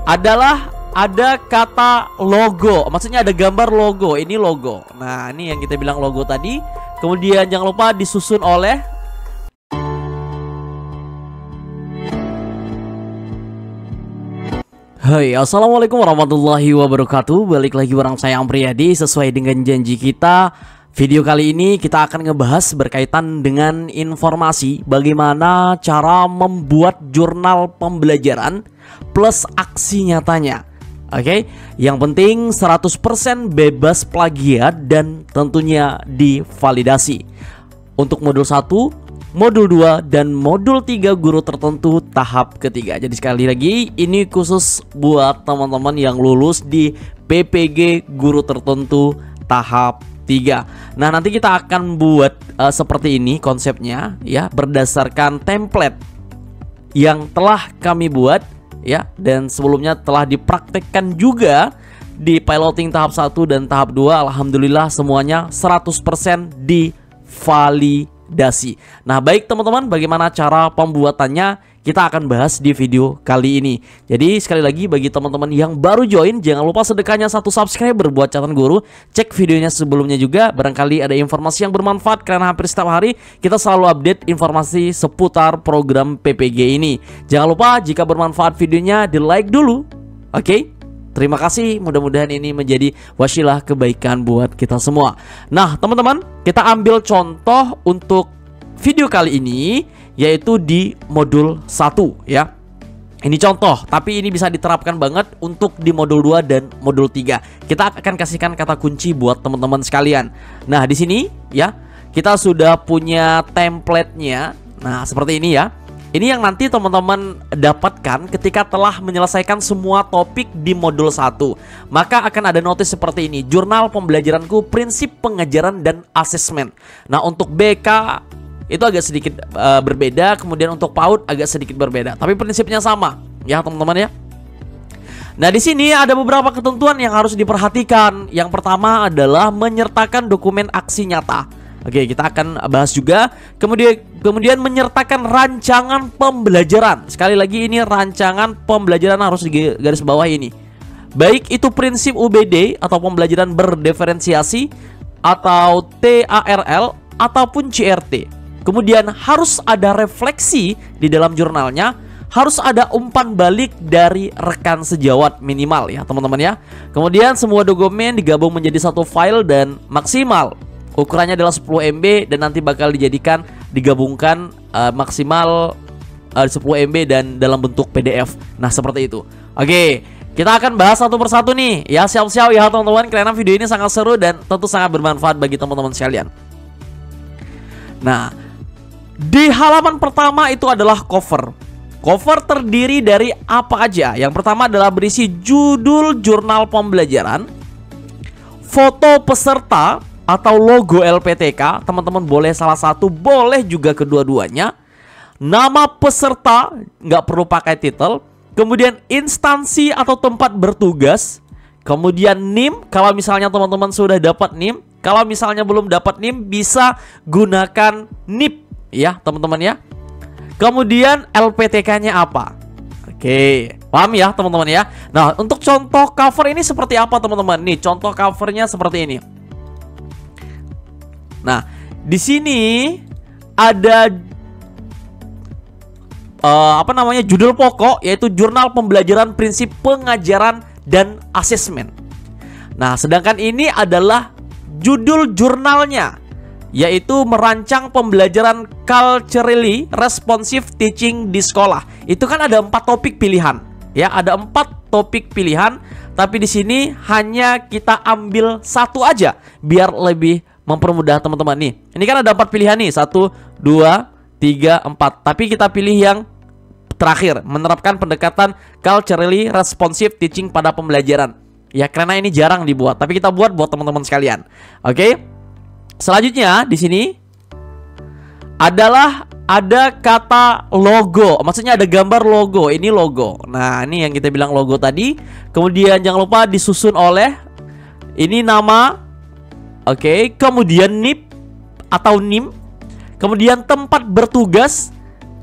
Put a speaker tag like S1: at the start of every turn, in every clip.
S1: adalah ada kata logo. Maksudnya ada gambar logo. Ini logo. Nah, ini yang kita bilang logo tadi. Kemudian jangan lupa disusun oleh Hai, assalamualaikum warahmatullahi wabarakatuh. Balik lagi bareng saya Amriyadi. Sesuai dengan janji kita, video kali ini kita akan ngebahas berkaitan dengan informasi bagaimana cara membuat jurnal pembelajaran plus aksi nyatanya. Oke, yang penting 100% bebas plagiat dan tentunya divalidasi. Untuk modul 1, modul 2, dan modul 3 guru tertentu tahap ketiga. Jadi sekali lagi, ini khusus buat teman-teman yang lulus di PPG guru tertentu tahap 3. Nah, nanti kita akan buat seperti ini konsepnya ya, berdasarkan template yang telah kami buat ya, dan sebelumnya telah dipraktekkan juga di piloting tahap 1 dan tahap 2. Alhamdulillah semuanya 100% divalidasi. Nah, baik teman-teman, bagaimana cara pembuatannya kita akan bahas di video kali ini. Jadi sekali lagi bagi teman-teman yang baru join, jangan lupa sedekahnya 1 subscriber buat catatan guru. Cek videonya sebelumnya juga, barangkali ada informasi yang bermanfaat, karena hampir setiap hari kita selalu update informasi seputar program PPG ini. Jangan lupa jika bermanfaat videonya di like dulu. Oke? Terima kasih, mudah-mudahan ini menjadi wasilah kebaikan buat kita semua. Nah teman-teman, kita ambil contoh untuk video kali ini, yaitu di modul 1 ya. Ini contoh, tapi ini bisa diterapkan banget untuk di modul 2 dan modul 3. Kita akan kasihkan kata kunci buat teman-teman sekalian. Nah, di sini ya, kita sudah punya template-nya. Nah, seperti ini ya. Ini yang nanti teman-teman dapatkan ketika telah menyelesaikan semua topik di modul 1. Maka akan ada notis seperti ini: jurnal pembelajaranku, prinsip pengajaran dan asesmen. Nah, untuk BK itu agak sedikit berbeda, kemudian untuk PAUD agak sedikit berbeda, tapi prinsipnya sama ya teman-teman ya. Nah, di sini ada beberapa ketentuan yang harus diperhatikan. Yang pertama adalah menyertakan dokumen aksi nyata. Oke, kita akan bahas juga. Kemudian menyertakan rancangan pembelajaran. Sekali lagi, ini rancangan pembelajaran harus di garis bawah ini. Baik itu prinsip UBD atau pembelajaran berdiferensiasi, atau TARL, ataupun CRT. Kemudian harus ada refleksi di dalam jurnalnya, harus ada umpan balik dari rekan sejawat minimal ya teman-teman ya. Kemudian semua dokumen digabung menjadi satu file dan maksimal ukurannya adalah 10 MB, dan nanti bakal digabungkan maksimal 10 MB dan dalam bentuk PDF. Nah, seperti itu. Oke, kita akan bahas satu persatu nih ya. Siap-siap ya teman-teman, karena video ini sangat seru dan tentu sangat bermanfaat bagi teman-teman sekalian. Nah, di halaman pertama itu adalah cover. Cover terdiri dari apa aja? Yang pertama adalah berisi judul jurnal pembelajaran, foto peserta atau logo LPTK, teman-teman boleh salah satu, boleh juga kedua-duanya. Nama peserta, nggak perlu pakai titel. Kemudian instansi atau tempat bertugas. Kemudian NIM, kalau misalnya teman-teman sudah dapat NIM. Kalau misalnya belum dapat NIM, bisa gunakan NIP ya teman-teman ya. Kemudian LPTK-nya apa? Oke, paham ya teman-teman ya. Nah, untuk contoh cover ini seperti apa teman-teman? Nih, contoh covernya seperti ini. Nah, di sini ada judul pokok, yaitu jurnal pembelajaran, prinsip pengajaran dan asesmen. Nah, sedangkan ini adalah judul jurnalnya, yaitu merancang pembelajaran culturally responsive teaching di sekolah. Itu kan ada 4 topik pilihan ya, ada 4 topik pilihan, tapi di sini hanya kita ambil satu aja biar lebih mempermudah teman-teman nih. Ini kan ada 4 pilihan nih, 1, 2, 3, 4. Tapi kita pilih yang terakhir, menerapkan pendekatan culturally responsive teaching pada pembelajaran. Ya, karena ini jarang dibuat, tapi kita buat teman-teman sekalian. Oke. Selanjutnya di sini adalah ada kata logo. Maksudnya ada gambar logo. Ini logo. Nah, ini yang kita bilang logo tadi. Kemudian jangan lupa disusun oleh ini nama. Oke, kemudian NIP atau NIM, kemudian tempat bertugas,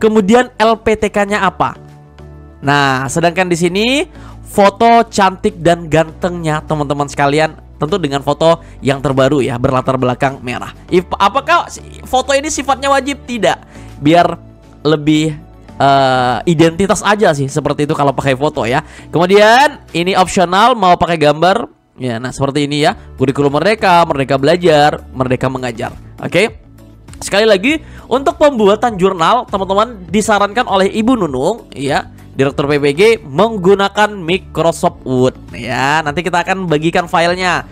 S1: kemudian LPTK-nya apa. Nah, sedangkan di sini foto cantik dan gantengnya teman-teman sekalian, tentu dengan foto yang terbaru ya, berlatar belakang merah. Apakah foto ini sifatnya wajib? Tidak. Biar lebih identitas aja sih, seperti itu kalau pakai foto ya. Kemudian ini opsional mau pakai gambar ya. Nah, seperti ini ya. Kurikulum Merdeka, Merdeka Belajar, Merdeka Mengajar. Oke. Sekali lagi, untuk pembuatan jurnal teman-teman disarankan oleh Ibu Nunung ya, Direktur PBG, menggunakan Microsoft Word ya. Nanti kita akan bagikan filenya.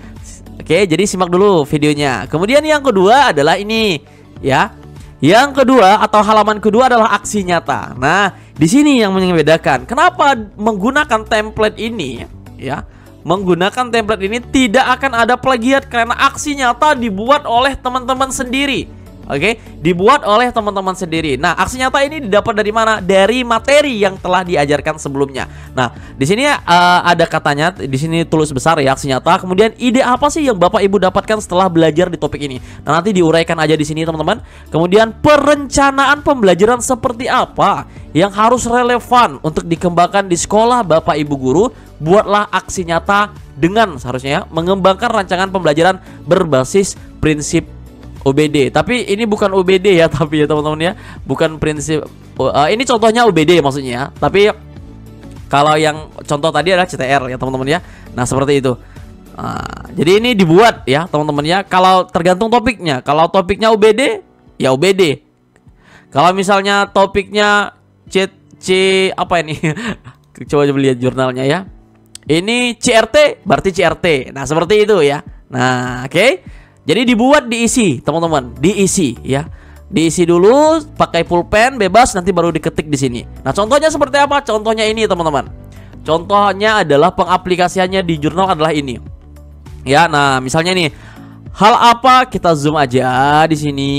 S1: Oke, jadi simak dulu videonya. Kemudian yang kedua adalah ini ya. Yang kedua atau halaman kedua adalah aksi nyata. Nah, di sini yang membedakan. Kenapa menggunakan template ini ya? Menggunakan template ini tidak akan ada plagiat karena aksi nyata dibuat oleh teman-teman sendiri. Oke, dibuat oleh teman-teman sendiri. Nah, aksi nyata ini didapat dari mana? Dari materi yang telah diajarkan sebelumnya. Nah, di sini ada katanya, di sini tulis besar ya, aksi nyata. Kemudian ide apa sih yang Bapak Ibu dapatkan setelah belajar di topik ini? Nah, nanti diuraikan aja di sini teman-teman. Kemudian perencanaan pembelajaran seperti apa yang harus relevan untuk dikembangkan di sekolah Bapak Ibu guru. Buatlah aksi nyata dengan seharusnya ya, mengembangkan rancangan pembelajaran berbasis prinsip UBD. Tapi ini bukan UBD ya, tapi ya teman-teman ya, bukan prinsip. Ini contohnya UBD maksudnya ya. Tapi kalau yang contoh tadi adalah CTR ya teman-teman ya. Nah, seperti itu. Jadi ini dibuat ya teman-teman ya. Kalau tergantung topiknya. Kalau topiknya UBD ya UBD. Kalau misalnya topiknya apa ini? Coba lihat jurnalnya ya. Ini CRT berarti CRT. Nah, seperti itu ya. Nah, oke. Jadi dibuat, diisi teman-teman, diisi ya, diisi dulu pakai pulpen bebas, nanti baru diketik di sini. Nah, contohnya seperti apa? Contohnya ini teman-teman. Contohnya adalah pengaplikasiannya di jurnal adalah ini. Ya, nah misalnya nih, hal apa, kita zoom aja di sini.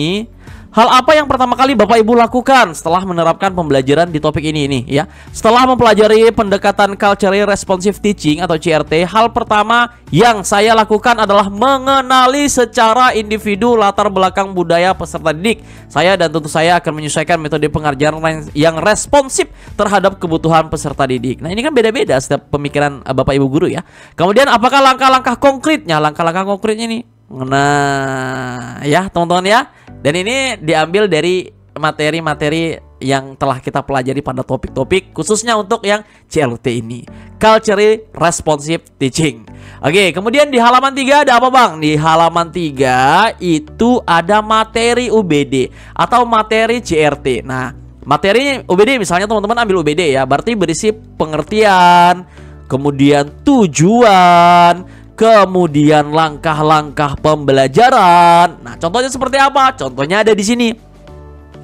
S1: Hal apa yang pertama kali Bapak Ibu lakukan setelah menerapkan pembelajaran di topik ini ya? Setelah mempelajari pendekatan Culturally Responsive Teaching atau CRT, hal pertama yang saya lakukan adalah mengenali secara individu latar belakang budaya peserta didik. Saya dan tentu saya akan menyesuaikan metode pengajaran yang responsif terhadap kebutuhan peserta didik. Nah, ini kan beda-beda setiap pemikiran Bapak Ibu guru ya. Kemudian apakah langkah-langkah konkretnya? Langkah-langkah konkretnya ini. Nah, ya teman-teman ya. Dan ini diambil dari materi-materi yang telah kita pelajari pada topik-topik khususnya untuk yang CLT ini, Culturally Responsive Teaching. Oke, kemudian di halaman 3 ada apa Bang? Di halaman 3 itu ada materi UBD atau materi CRT. Nah, materi UBD misalnya teman-teman ambil UBD ya, berarti berisi pengertian, kemudian tujuan, kemudian langkah-langkah pembelajaran. Nah, contohnya seperti apa? Contohnya ada di sini.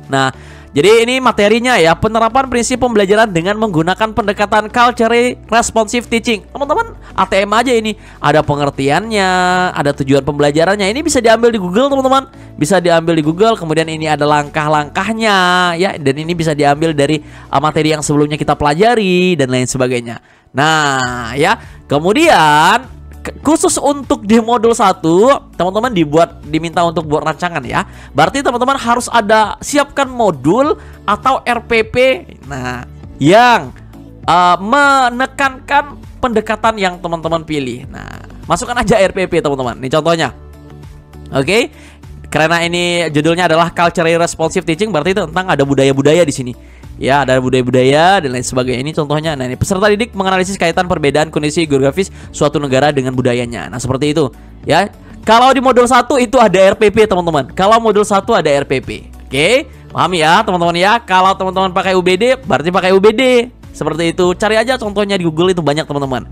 S1: Nah, jadi ini materinya ya, penerapan prinsip pembelajaran dengan menggunakan pendekatan Culturally Responsive Teaching. Teman-teman, ATM aja ini. Ada pengertiannya, ada tujuan pembelajarannya. Ini bisa diambil di Google, teman-teman. Bisa diambil di Google. Kemudian ini ada langkah-langkahnya ya, dan ini bisa diambil dari materi yang sebelumnya kita pelajari dan lain sebagainya. Nah, ya. Kemudian khusus untuk di modul 1 teman-teman diminta untuk buat rancangan ya. Berarti teman-teman harus ada siapkan modul atau RPP. Nah, yang menekankan pendekatan yang teman-teman pilih. Nah, masukkan aja RPP teman-teman. Ini contohnya. Oke. Karena ini judulnya adalah Culturally Responsive Teaching, berarti itu tentang ada budaya-budaya di sini. Ya, ada budaya-budaya dan lain sebagainya. Ini contohnya. Nah, ini peserta didik menganalisis kaitan perbedaan kondisi geografis suatu negara dengan budayanya. Nah, seperti itu ya. Kalau di modul 1 itu ada RPP teman-teman. Kalau modul 1 ada RPP. Oke, paham ya teman-teman ya. Kalau teman-teman pakai UBD berarti pakai UBD. Seperti itu. Cari aja contohnya di Google, itu banyak teman-teman.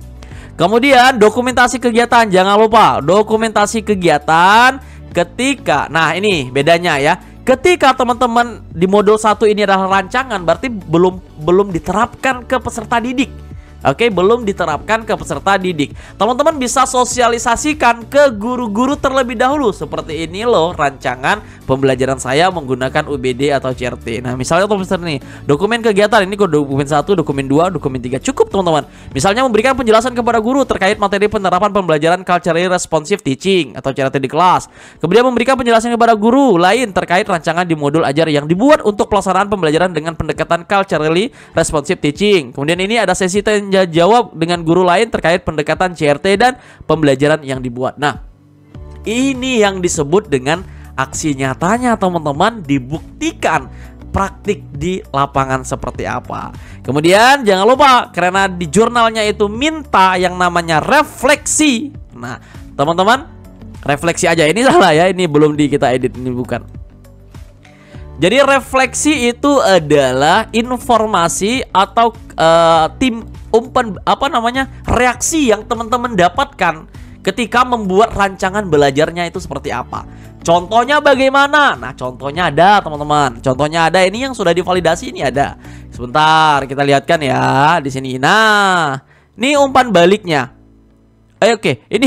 S1: Kemudian dokumentasi kegiatan, jangan lupa dokumentasi kegiatan ketika. Nah, ini bedanya ya. Ketika teman-teman di modul 1 ini adalah rancangan, berarti belum diterapkan ke peserta didik. Oke, belum diterapkan ke peserta didik. Teman-teman bisa sosialisasikan ke guru-guru terlebih dahulu. Seperti ini loh rancangan pembelajaran saya menggunakan UBD atau CRT. Nah, misalnya teman-teman nih, dokumen kegiatan ini kok dokumen 1, dokumen 2, dokumen 3 cukup teman-teman. Misalnya memberikan penjelasan kepada guru terkait materi penerapan pembelajaran culturally responsive teaching atau CRT di kelas. Kemudian memberikan penjelasan kepada guru lain terkait rancangan di modul ajar yang dibuat untuk pelaksanaan pembelajaran dengan pendekatan culturally responsive teaching. Kemudian ini ada sesi tanya jawab dengan guru lain terkait pendekatan CRT dan pembelajaran yang dibuat. Nah, ini yang disebut dengan aksi nyatanya teman-teman, dibuktikan praktik di lapangan seperti apa. Kemudian jangan lupa karena di jurnalnya itu minta yang namanya refleksi. Nah, teman-teman, refleksi aja, ini salah ya, ini belum kita edit, ini bukan. Jadi refleksi itu adalah informasi atau reaksi yang teman-teman dapatkan ketika membuat rancangan belajarnya itu seperti apa. Contohnya bagaimana? Nah, contohnya ada teman-teman. Contohnya ada, ini yang sudah divalidasi ini ada. Sebentar, kita lihatkan ya di sini. Nah, ini umpan baliknya. Oke, ini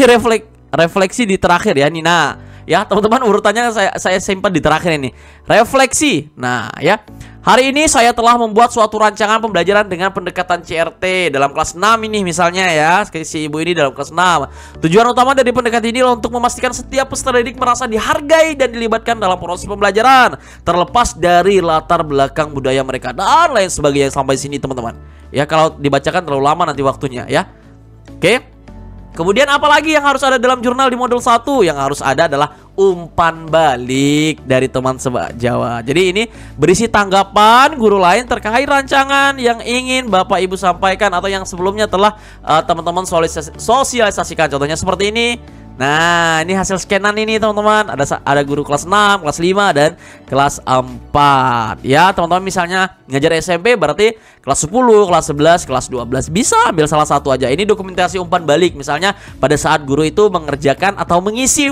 S1: refleksi di terakhir ya. Nih, nah, ya teman-teman, urutannya saya simpan di terakhir ini. Refleksi. Nah, ya. Hari ini saya telah membuat suatu rancangan pembelajaran dengan pendekatan CRT dalam kelas 6 ini misalnya ya. Si ibu ini dalam kelas 6. Tujuan utama dari pendekatan ini adalah untuk memastikan setiap peserta didik merasa dihargai dan dilibatkan dalam proses pembelajaran, terlepas dari latar belakang budaya mereka dan lain sebagainya. Sampai sini teman-teman. Ya, kalau dibacakan terlalu lama nanti waktunya ya. Oke. Kemudian apalagi yang harus ada dalam jurnal di modul 1? Yang harus ada adalah umpan balik dari teman Jawa. Jadi ini berisi tanggapan guru lain terkait rancangan yang ingin Bapak Ibu sampaikan atau yang sebelumnya telah teman-teman sosialisasikan. Contohnya seperti ini. Nah, ini hasil scanan ini teman-teman. Ada guru kelas 6, kelas 5 dan kelas 4. Ya, teman-teman misalnya ngajar SMP berarti kelas 10, kelas 11, kelas 12. Bisa ambil salah satu aja. Ini dokumentasi umpan balik. Misalnya pada saat guru itu mengerjakan atau mengisi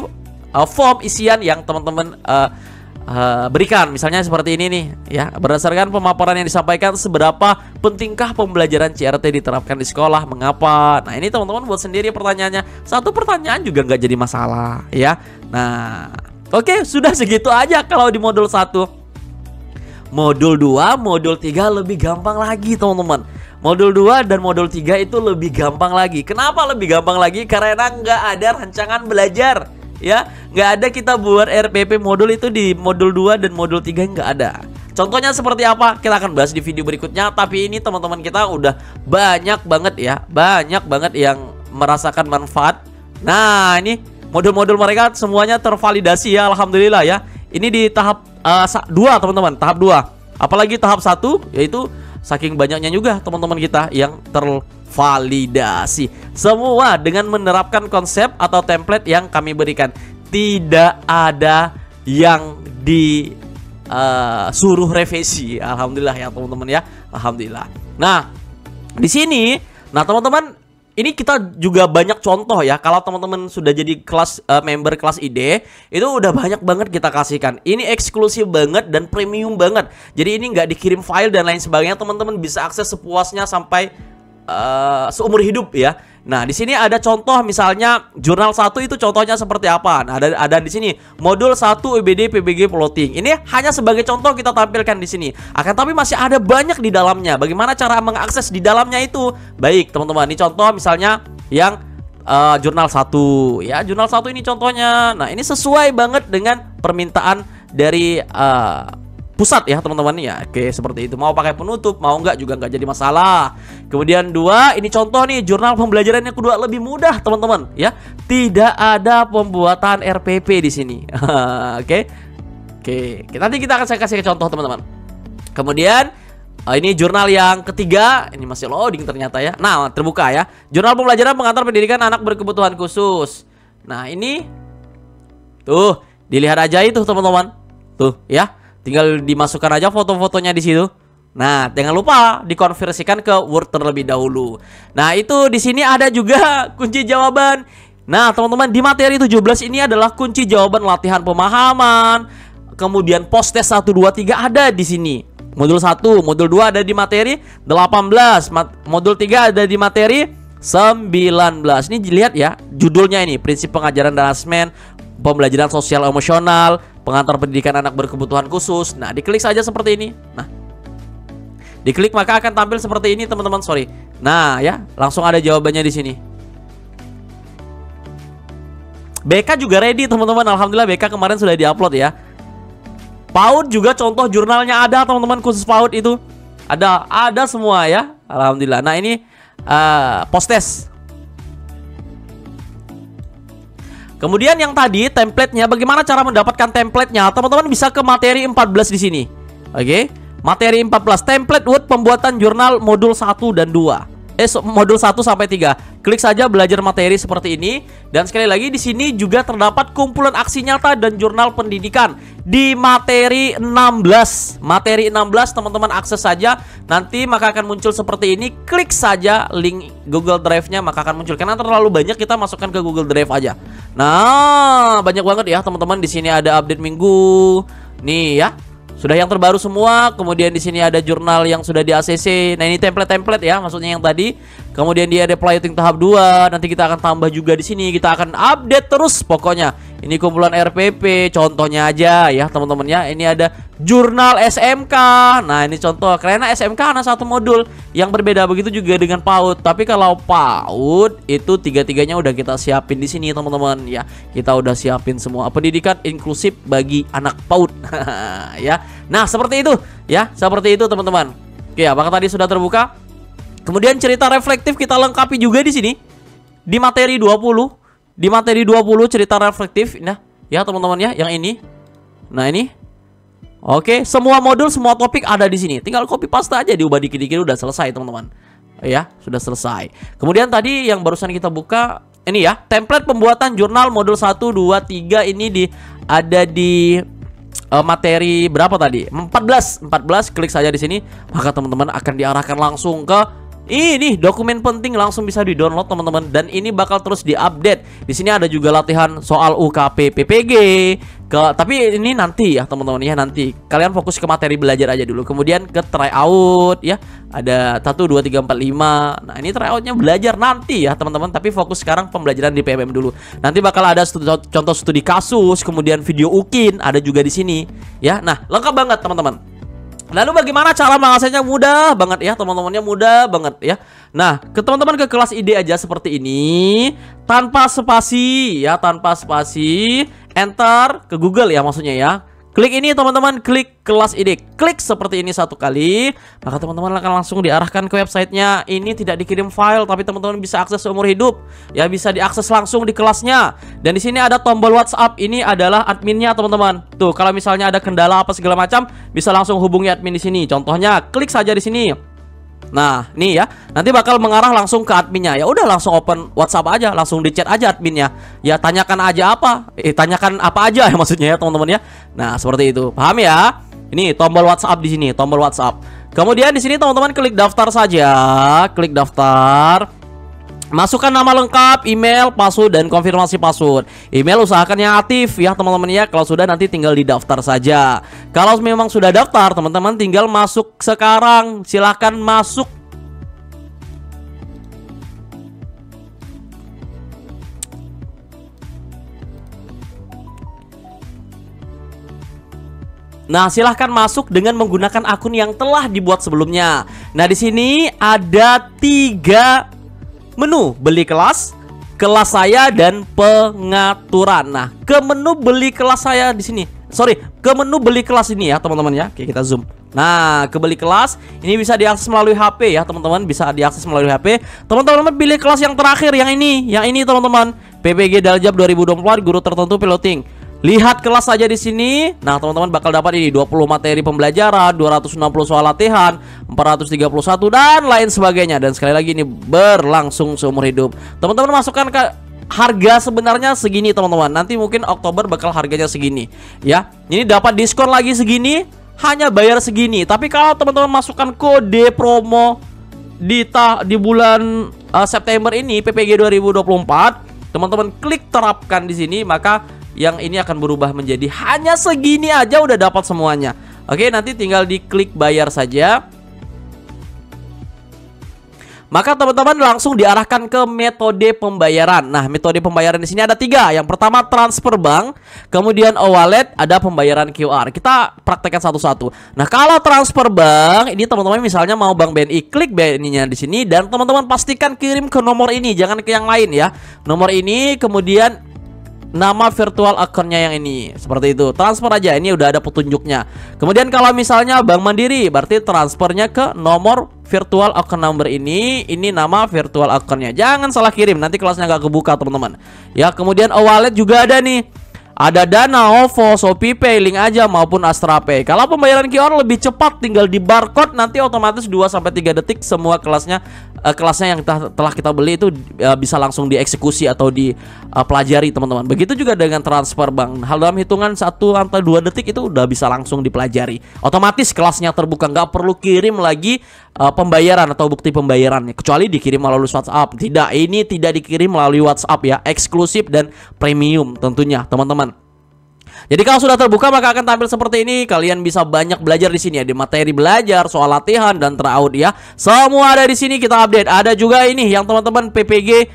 S1: form isian yang teman-teman berikan. Misalnya seperti ini nih ya, berdasarkan pemaparan yang disampaikan, seberapa pentingkah pembelajaran CRT diterapkan di sekolah, mengapa. Nah, ini teman-teman buat sendiri pertanyaannya. Satu pertanyaan juga nggak jadi masalah ya. Nah, oke, sudah segitu aja kalau di modul 1. Modul 2, modul 3 lebih gampang lagi teman-teman. Modul 2 dan modul 3 itu lebih gampang lagi. Kenapa lebih gampang lagi? Karena nggak ada rancangan belajar ya, nggak ada kita buat RPP modul itu di modul 2 dan modul 3 nggak ada. Contohnya seperti apa? Kita akan bahas di video berikutnya. Tapi ini teman-teman kita udah banyak banget ya, banyak banget yang merasakan manfaat. Nah, ini modul-modul mereka semuanya tervalidasi ya, alhamdulillah ya. Ini di tahap 2 teman-teman, tahap 2. Apalagi tahap 1 yaitu saking banyaknya juga teman-teman kita yang tervalidasi. Semua dengan menerapkan konsep atau template yang kami berikan. Tidak ada yang disuruh revisi. Alhamdulillah ya teman-teman ya. Alhamdulillah. Nah, di sini, nah teman-teman, ini kita juga banyak contoh ya. Kalau teman-teman sudah jadi kelas member kelas ID, itu udah banyak banget kita kasihkan. Ini eksklusif banget dan premium banget. Jadi ini nggak dikirim file dan lain sebagainya. Teman-teman bisa akses sepuasnya sampai seumur hidup ya. Nah, di sini ada contoh misalnya jurnal 1 itu contohnya seperti apa. Nah, ada di sini modul 1 UBD PBG Plotting. Ini hanya sebagai contoh kita tampilkan di sini. Akan tapi masih ada banyak di dalamnya. Bagaimana cara mengakses di dalamnya itu? Baik, teman-teman, ini contoh misalnya yang jurnal 1 ya. Jurnal 1 ini contohnya. Nah, ini sesuai banget dengan permintaan dari pusat ya teman-teman ya. Oke, seperti itu. Mau pakai penutup, mau enggak juga enggak jadi masalah. Kemudian 2, ini contoh nih jurnal pembelajaran yang kedua, lebih mudah teman-teman ya. Tidak ada pembuatan RPP di sini. Oke. Nanti saya kasih contoh teman-teman. Kemudian ini jurnal yang ketiga, ini masih loading ternyata ya. Nah, terbuka ya. Jurnal pembelajaran pengantar pendidikan anak berkebutuhan khusus. Nah, ini tuh, dilihat aja itu teman-teman. Tuh ya. Tinggal dimasukkan aja foto-fotonya di situ. Nah, jangan lupa dikonversikan ke Word terlebih dahulu. Nah, itu di sini ada juga kunci jawaban. Nah, teman-teman, di materi 17 ini adalah kunci jawaban latihan pemahaman. Kemudian post test 1 2 3 ada di sini. modul 1, modul 2 ada di materi 18, modul 3 ada di materi 19. Ini dilihat ya, judulnya ini prinsip pengajaran dan asesmen, pembelajaran sosial emosional, pengantar pendidikan anak berkebutuhan khusus. Nah, diklik saja seperti ini. Nah, diklik maka akan tampil seperti ini teman-teman, sorry. Nah ya, langsung ada jawabannya di sini. BK juga ready teman-teman, alhamdulillah BK kemarin sudah diupload ya. PAUD juga contoh jurnalnya ada teman-teman, khusus PAUD itu ada semua ya, alhamdulillah. Nah ini post-test. Kemudian yang tadi templatenya, bagaimana cara mendapatkan templatenya? Teman-teman bisa ke materi 14 di sini. Oke, materi 14 template Word pembuatan jurnal modul 1 dan 2. Modul 1 sampai 3. Klik saja belajar materi seperti ini. Dan sekali lagi di sini juga terdapat kumpulan aksi nyata dan jurnal pendidikan di materi 16. Materi 16 teman-teman akses saja. Nanti maka akan muncul seperti ini. Klik saja link Google Drive-nya maka akan muncul. Karena terlalu banyak, kita masukkan ke Google Drive aja. Nah, banyak banget ya teman-teman. Di sini ada update minggu. Nih ya. Sudah yang terbaru semua. Kemudian di sini ada jurnal yang sudah di ACC. Nah, ini template-template ya, maksudnya yang tadi. Kemudian dia ada piloting tahap 2. Nanti kita akan tambah juga di sini. Kita akan update terus pokoknya. Ini kumpulan RPP, contohnya aja ya, teman-teman ya. Ini ada jurnal SMK. Nah, ini contoh. Karena SMK ada satu modul yang berbeda, begitu juga dengan PAUD. Tapi kalau PAUD itu tiga-tiganya udah kita siapin di sini, teman-teman ya. Kita udah siapin semua pendidikan inklusif bagi anak PAUD. Ya. Nah, seperti itu ya, seperti itu teman-teman. Oke, apakah tadi sudah terbuka? Kemudian cerita reflektif kita lengkapi juga di sini. Di materi 20. Di materi 20 cerita reflektif. Nah, ya teman-teman ya, yang ini. Nah, ini. Oke, semua modul, semua topik ada di sini. Tinggal copy paste aja, diubah dikit-dikit udah selesai, teman-teman. Ya, sudah selesai. Kemudian tadi yang barusan kita buka, ini ya, template pembuatan jurnal modul 1, 2, 3 ini ada di materi berapa tadi? 14 klik saja di sini, maka teman-teman akan diarahkan langsung ke ini dokumen penting, langsung bisa di-download teman-teman, dan ini bakal terus di-update. Di sini ada juga latihan soal UKP PPG. Tapi ini nanti ya teman-teman ya, nanti kalian fokus ke materi belajar aja dulu. Kemudian ke tryout ya. Ada 1 2 3 4 5. Nah, ini tryoutnya belajar nanti ya teman-teman, tapi fokus sekarang pembelajaran di PMM dulu. Nanti bakal ada contoh studi kasus, kemudian video UKIN ada juga di sini ya. Nah, lengkap banget teman-teman. Lalu bagaimana cara mengaksesnya? Mudah banget ya teman-temannya, mudah banget ya. Nah, ke teman-teman ke kelas ide aja seperti ini, tanpa spasi ya, tanpa spasi, enter ke Google ya maksudnya ya. Klik ini teman-teman, klik kelas ide, klik seperti ini satu kali, maka teman-teman akan langsung diarahkan ke websitenya. Ini tidak dikirim file, tapi teman-teman bisa akses seumur hidup ya, bisa diakses langsung di kelasnya. Dan di sini ada tombol WhatsApp, ini adalah adminnya teman-teman. Tuh, kalau misalnya ada kendala apa segala macam, bisa langsung hubungi admin di sini. Contohnya, klik saja di sini. Nah, nih ya, nanti bakal mengarah langsung ke adminnya. Ya udah, langsung open WhatsApp aja, langsung di chat aja adminnya. Ya tanyakan aja apa, tanyakan apa aja ya maksudnya ya teman-teman ya. Nah, seperti itu, paham ya? Ini tombol WhatsApp di sini, tombol WhatsApp. Kemudian di sini teman-teman klik daftar saja, klik daftar. Masukkan nama lengkap, email, password, dan konfirmasi password. Email usahakan yang aktif ya teman-teman ya. Kalau sudah nanti tinggal didaftar saja. Kalau memang sudah daftar, teman-teman tinggal masuk sekarang. Silahkan masuk. Nah, silahkan masuk dengan menggunakan akun yang telah dibuat sebelumnya. Nah, di sini ada 3 menu: beli kelas, kelas saya, dan pengaturan. Nah, ke menu beli kelas saya di sini. Sorry, ke menu beli kelas ini ya teman-teman ya. Oke, kita zoom. Nah, ke beli kelas ini bisa diakses melalui HP ya teman-teman, bisa diakses melalui HP. Teman-teman pilih kelas yang terakhir, yang ini teman-teman. PPG Daljab 2024 guru tertentu piloting. Lihat kelas saja di sini. Nah, teman-teman bakal dapat ini 20 materi pembelajaran, 260 soal latihan, 431 dan lain sebagainya. Dan sekali lagi ini berlangsung seumur hidup. Teman-teman masukkan ke harga sebenarnya segini teman-teman. Nanti mungkin Oktober bakal harganya segini ya. Ini dapat diskon lagi segini, hanya bayar segini. Tapi kalau teman-teman masukkan kode promo di bulan September ini PPG 2024, teman-teman klik terapkan di sini, maka yang ini akan berubah menjadi hanya segini aja udah dapat semuanya. Oke, nanti tinggal diklik bayar saja. Maka teman-teman langsung diarahkan ke metode pembayaran. Nah, metode pembayaran di sini ada 3. Yang pertama transfer bank, kemudian e-wallet, ada pembayaran QR. Kita praktekkan satu-satu. Nah, kalau transfer bank, ini teman-teman misalnya mau Bank BNI, klik BNI-nya di sini dan teman-teman pastikan kirim ke nomor ini, jangan ke yang lain ya. Nomor ini, kemudian nama virtual account-nya yang ini. Seperti itu. Transfer aja, ini udah ada petunjuknya. Kemudian kalau misalnya Bank Mandiri, berarti transfernya ke nomor virtual account number ini nama virtual account-nya. Jangan salah kirim, nanti kelasnya nggak kebuka teman-teman. Ya, kemudian e-wallet juga ada nih. Ada Dana, OVO, ShopeePay, link aja maupun Astra Pay. Kalau pembayaran QR lebih cepat, tinggal di barcode nanti otomatis 2-3 detik semua kelasnya yang telah kita beli itu bisa langsung dieksekusi atau dipelajari teman-teman. Begitu juga dengan transfer bank. Hal dalam hitungan 1-2 detik itu udah bisa langsung dipelajari. Otomatis kelasnya terbuka, nggak perlu kirim lagi pembayaran atau bukti pembayarannya, kecuali dikirim melalui WhatsApp. Tidak, ini tidak dikirim melalui WhatsApp ya, eksklusif dan premium tentunya teman-teman. Jadi kalau sudah terbuka maka akan tampil seperti ini. Kalian bisa banyak belajar di sini ya, di materi belajar, soal latihan dan teraud ya. Semua ada di sini kita update. Ada juga ini yang teman-teman PPG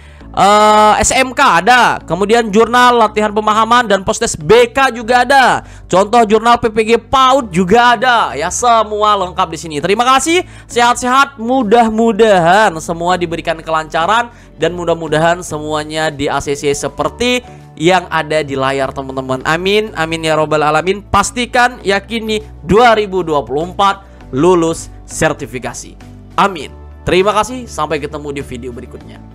S1: SMK ada. Kemudian jurnal latihan pemahaman dan postes BK juga ada. Contoh jurnal PPG PAUD juga ada. Ya, semua lengkap di sini. Terima kasih. Sehat-sehat. Mudah-mudahan semua diberikan kelancaran dan mudah-mudahan semuanya di ACC seperti yang ada di layar teman-teman. Amin, amin ya robbal alamin. Pastikan, yakini 2024 lulus sertifikasi. Amin. Terima kasih, sampai ketemu di video berikutnya.